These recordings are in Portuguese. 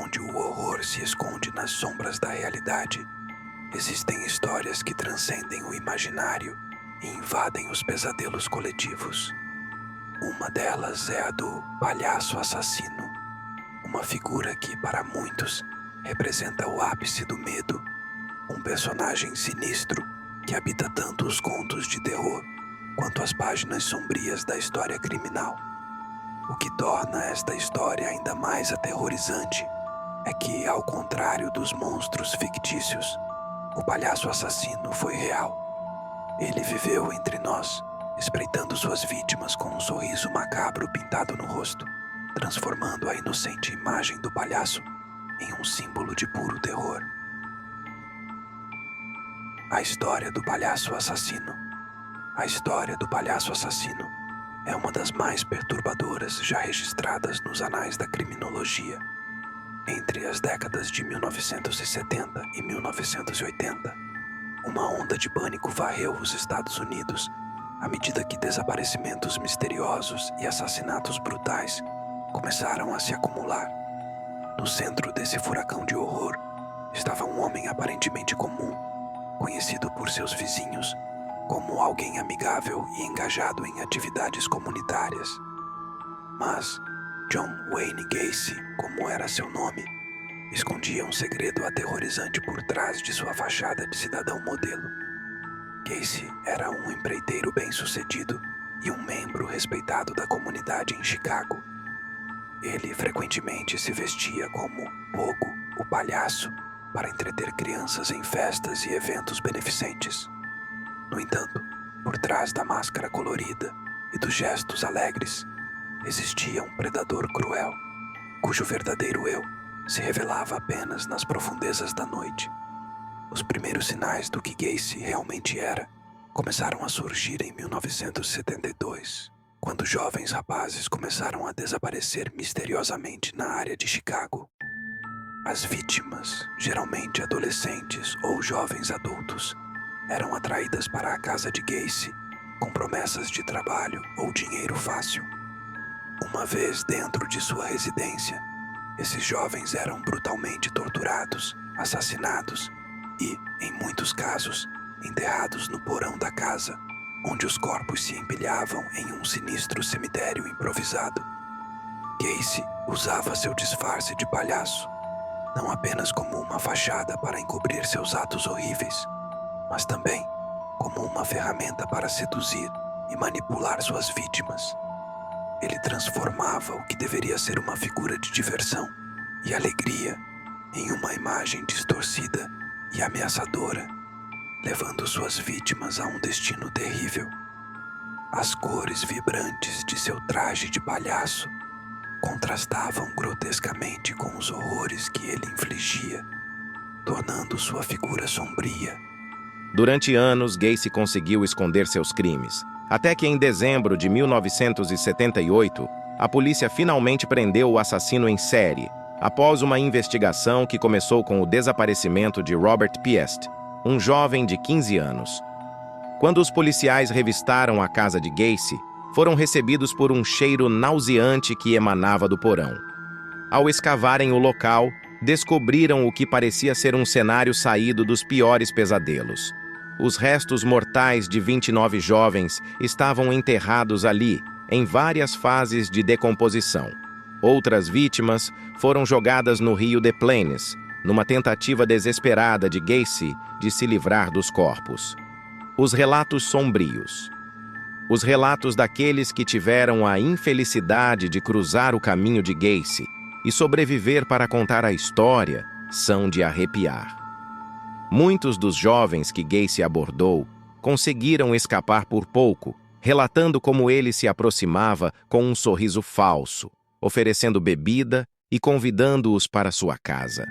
onde o horror se esconde nas sombras da realidade, existem histórias que transcendem o imaginário e invadem os pesadelos coletivos. Uma delas é a do palhaço assassino, uma figura que, para muitos, representa o ápice do medo, um personagem sinistro que habita tanto os contos de terror quanto as páginas sombrias da história criminal. O que torna esta história ainda mais aterrorizante é que, ao contrário dos monstros fictícios, o palhaço assassino foi real. Ele viveu entre nós, espreitando suas vítimas com um sorriso macabro pintado no rosto, transformando a inocente imagem do palhaço em um símbolo de puro terror. A história do palhaço assassino. A história do palhaço assassino é uma das mais perturbadoras já registradas nos anais da criminologia. Entre as décadas de 1970 e 1980, uma onda de pânico varreu os Estados Unidos à medida que desaparecimentos misteriosos e assassinatos brutais começaram a se acumular. No centro desse furacão de horror estava um homem aparentemente comum, conhecido por seus vizinhos como alguém amigável e engajado em atividades comunitárias. Mas John Wayne Gacy, como era seu nome, escondia um segredo aterrorizante por trás de sua fachada de cidadão modelo. Gacy era um empreiteiro bem-sucedido e um membro respeitado da comunidade em Chicago. Ele frequentemente se vestia como Pogo, o palhaço, para entreter crianças em festas e eventos beneficentes. No entanto, por trás da máscara colorida e dos gestos alegres, existia um predador cruel, cujo verdadeiro eu se revelava apenas nas profundezas da noite. Os primeiros sinais do que Gacy realmente era começaram a surgir em 1972, quando jovens rapazes começaram a desaparecer misteriosamente na área de Chicago. As vítimas, geralmente adolescentes ou jovens adultos, eram atraídas para a casa de Gacy com promessas de trabalho ou dinheiro fácil. Uma vez dentro de sua residência, esses jovens eram brutalmente torturados, assassinados e, em muitos casos, enterrados no porão da casa, onde os corpos se empilhavam em um sinistro cemitério improvisado. Gacy usava seu disfarce de palhaço, não apenas como uma fachada para encobrir seus atos horríveis, mas também como uma ferramenta para seduzir e manipular suas vítimas. Ele transformava o que deveria ser uma figura de diversão e alegria em uma imagem distorcida e ameaçadora, levando suas vítimas a um destino terrível. As cores vibrantes de seu traje de palhaço contrastavam grotescamente com os horrores que ele infligia, tornando sua figura sombria. Durante anos, Gacy conseguiu esconder seus crimes, até que em dezembro de 1978, a polícia finalmente prendeu o assassino em série, após uma investigação que começou com o desaparecimento de Robert Piest, um jovem de 15 anos. Quando os policiais revistaram a casa de Gacy, foram recebidos por um cheiro nauseante que emanava do porão. Ao escavarem o local, descobriram o que parecia ser um cenário saído dos piores pesadelos. Os restos mortais de 29 jovens estavam enterrados ali, em várias fases de decomposição. Outras vítimas foram jogadas no rio Des Plaines, numa tentativa desesperada de Gacy de se livrar dos corpos. Os relatos sombrios. Os relatos daqueles que tiveram a infelicidade de cruzar o caminho de Gacy e sobreviver para contar a história são de arrepiar. Muitos dos jovens que Gacy abordou conseguiram escapar por pouco, relatando como ele se aproximava com um sorriso falso, oferecendo bebida e convidando-os para sua casa.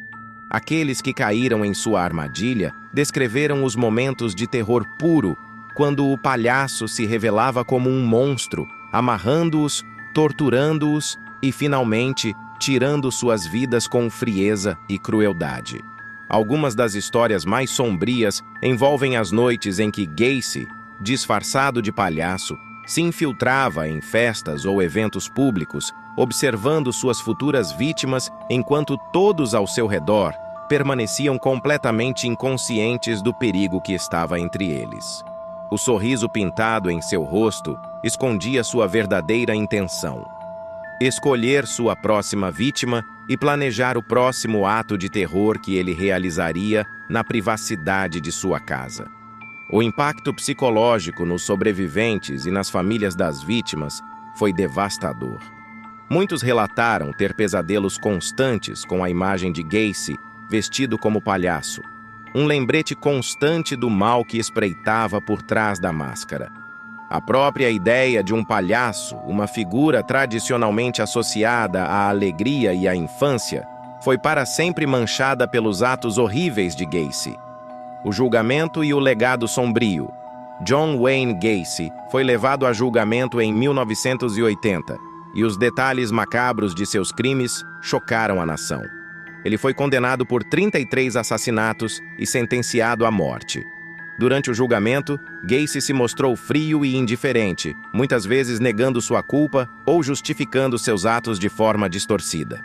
Aqueles que caíram em sua armadilha descreveram os momentos de terror puro quando o palhaço se revelava como um monstro, amarrando-os, torturando-os e, finalmente, tirando suas vidas com frieza e crueldade. Algumas das histórias mais sombrias envolvem as noites em que Gacy, disfarçado de palhaço, se infiltrava em festas ou eventos públicos observando suas futuras vítimas enquanto todos ao seu redor permaneciam completamente inconscientes do perigo que estava entre eles. O sorriso pintado em seu rosto escondia sua verdadeira intenção: escolher sua próxima vítima e planejar o próximo ato de terror que ele realizaria na privacidade de sua casa. O impacto psicológico nos sobreviventes e nas famílias das vítimas foi devastador. Muitos relataram ter pesadelos constantes com a imagem de Gacy vestido como palhaço, um lembrete constante do mal que espreitava por trás da máscara. A própria ideia de um palhaço, uma figura tradicionalmente associada à alegria e à infância, foi para sempre manchada pelos atos horríveis de Gacy. O julgamento e o legado sombrio. John Wayne Gacy foi levado a julgamento em 1980, e os detalhes macabros de seus crimes chocaram a nação. Ele foi condenado por 33 assassinatos e sentenciado à morte. Durante o julgamento, Gacy se mostrou frio e indiferente, muitas vezes negando sua culpa ou justificando seus atos de forma distorcida.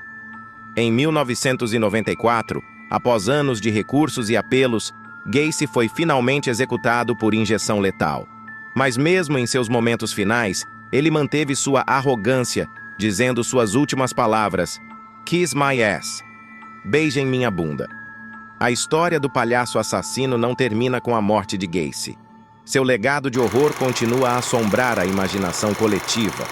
Em 1994, após anos de recursos e apelos, Gacy foi finalmente executado por injeção letal. Mas mesmo em seus momentos finais, ele manteve sua arrogância, dizendo suas últimas palavras: "Kiss my ass." Beijem minha bunda. A história do palhaço assassino não termina com a morte de Gacy. Seu legado de horror continua a assombrar a imaginação coletiva,